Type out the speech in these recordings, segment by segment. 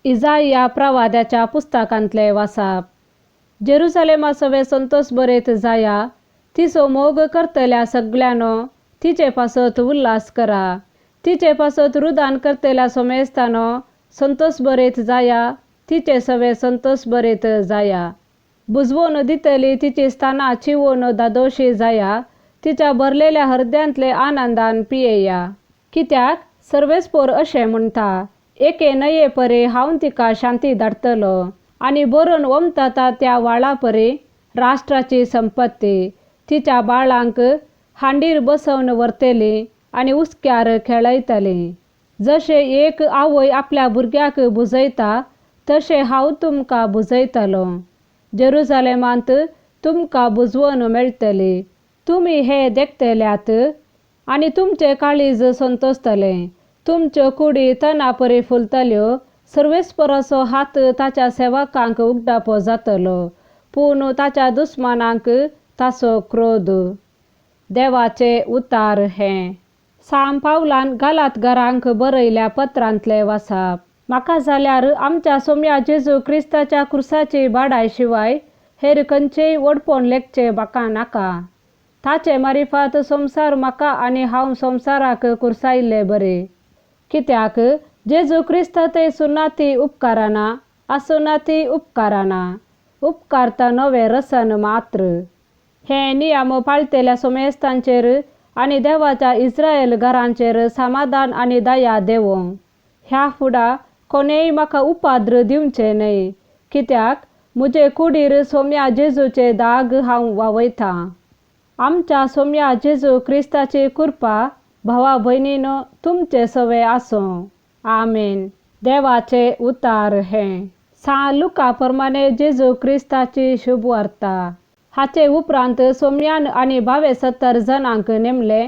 इजाया प्रवाद्याच्या पुस्तकांतले वाचप. जेरुसलेमा सवे संतोष बरेत जाया, तिचो मोग करतल्या सगळ्यानो तिचे पासत उल्हास करा. तिचे पासत रुदान करतल्या सोमेस्तानो संतोष बरेत जाया, तिचे सवे संतोष बरेत जाया. बुजवून दितली तिची स्थाना चिवून दादोशी जाया, तिच्या भरलेल्या हृदयांतले आनंदान पियेया. कित्याक सर्वेस्पोर अशें म्हणटा, एके नये परे हांव तिका शांती धाडटलो आनी बरोवन वमताता त्या वाळा परे राष्ट्राची संपत्ती. तिच्या बाळांक हांडीर बसवन व्हरतली आनी उस्क्यार खेळयतली. जशे एक आवय आपल्या भुरग्याक बुजयता, तशें हांव तुमकां बुजयतलो. जेरुसलेमांत तुमकां बुजवण मेळटली. तुमी हे देखतल्यात आनी तुमचे काळीज संतोसतलें. तुमच्यो कुडी तना परी फुलतल्यो. सर्वेस्पराचो हात ताच्या सेवकांक उगडापो जातलो, पूण ताच्या दुस्मानांक ताचो क्रोध. देवाचे उतार हे. सांत पावलान गालात घरांक बरयल्या पत्रांतले वाचप. म्हाका जाल्यार आमच्या सोम्या जेजू क्रिस्ताच्या क्रुसाची बाडाय शिवाय हेर खंयचेय वडपण लेखचे म्हाका नाका. ताचे मारिफात संवसार म्हाका आनी हांव संवसाराक कुरसायल्ले बरे. कित्याक जेजू क्रिस्त ते सुनाती उपकाराना, असुनाती उपकाराना, उपकारता नवे रसन मात्र. हे नियम पाळतल्या सोमेस्तांचेर आनी देवाच्या इस्रायल घरांचेर समाधान आनी दया देवो. ह्या फुडा कोणेय म्हाका उपाद्र दिवचे न्हय, कित्याक म्हजे कुडीर सोम्या जेजूचे दाग हांव वावयतां. आमच्या सोम्या जेजू क्रिस्ताची कृपा भावा भयणीनो तुमचे सवे आसूं. आमेन. देवाचे उतार हे. सांत लुका प्रमाणे जेजू क्रिस्ताची शुभ वार्ता. हाचे उपरांत सोम्यान आनी 72 जणांक नेमले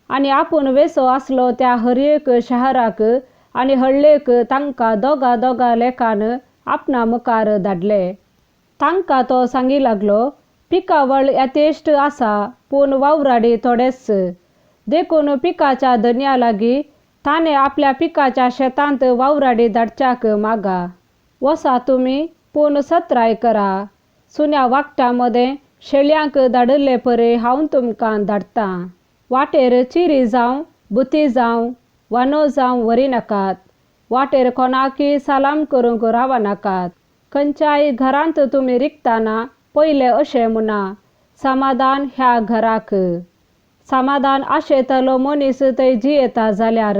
आनी आपूण वेसो आसलो त्या हर एक शहराक आनी हळ्ळेक तांकां दोगा लेखान आपणा मुखार धाडले. तांकां तो सांगी लागलो, पिकावळ येतेश्ट आसा, पूण वावराडी थोडेच. देखून पिकाच्या धन्या लागीं ताणें आपल्या पिकाच्या शेतांत वावराडी धाडच्याक मागा. वसा तुमी, पूण सत्राय करा. सुन्या वागटामध्ये शेळ्यांक धाडले परे हांव तुमकां धाडटां. वाटेर चिरी जावं, बुती जावं, वानो जावं व्हरी नाकात. वाटेर कोणाकी सालाम करूंक रावनाकात. खंयच्याय घरांत तुमी रिकताना पयले अशें म्हणा, समाधान ह्या घराक. समाधान आशेतलो मनीस थंय जियेता जाल्यार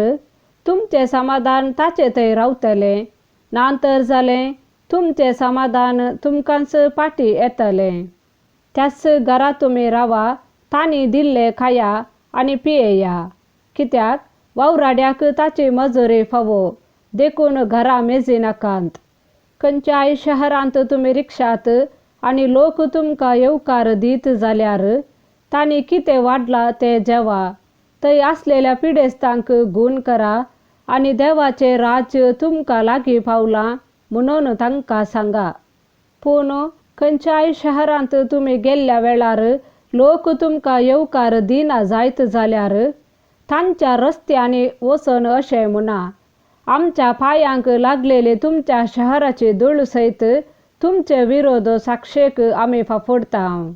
तुमचें समाधान ताचे थंय रावतलें. नांतर जालें तुमचें समाधान तुमकांच पाटी येतलें. त्याच घरा तुमी रावा, तांणी दिल्लें खाया आनी पियेया. कित्याक वावराड्याक ताची मजुरी फावो. देखून घरा मेजी नाकात. खंयच्याय शहरांत तुमी रिक्षात आनी लोक तुमकां येवकार दीत जाल्यार तांणी कितें वाडलां तें जेवा. थंय आसलेल्या पिडेस्तांक गूण करा आनी देवाचें राज्य तुमकां लागीं पावलां म्हणून तांकां सांगा. पूण खंयच्याय शहरांत तुमी गेल्ल्या वेळार लोक तुमकां येवकार दिना जायत जाल्यार तांच्या रस्त्यांनी वचून अशें म्हणा, आमच्या पांयांक लागलेली तुमच्या शहराची धूळ सयत तुमचे विरोध साक्षेक आमी फाफोडटां.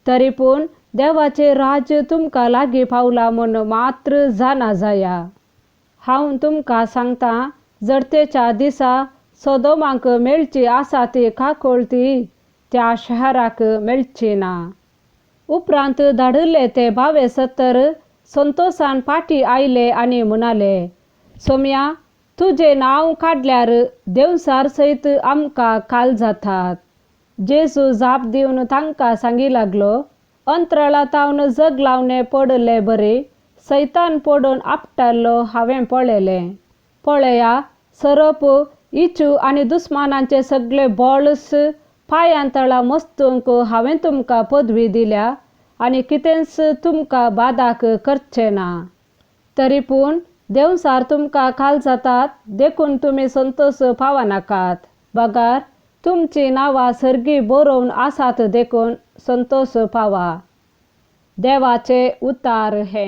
तरी पूण देवाचें राज्य तुमकां लागीं पावलां म्हूण मात्र जाणा जाया. हांव तुमकां सांगतां, जडतेच्या दिसा सोदोमांक मेळची आसा ती काकोळटी त्या शहराक मेळची ना. उपरांत धाडले ते 72 संतोशान पाटी आयले आनी म्हणाले, सोम्या, तुजें नांव काडल्यार देवसार सयत आमकां काल जातात. जेजू जाप दिवन तांकां सांगी लागलो, अंतराळांतावन जग लावणे पडले बरे सैतान पडून आपटाल्लो हांवें पळयलें. पळया, सरप, इचू आनी दुस्मानांचे सगळे बॉल्स पांयांतळा मस्तूंक हांवें तुमकां पदवी दिल्या आनी कितेंच तुमकां बादाक करचें ना. तरी पूण देवसार तुमकां काल जातात, देखून तुमी संतोश पावनाकात. बगार तुमची नांवां सर्गी बरोवन आसात देखून संतोश पावा. देवाचे उतार हे.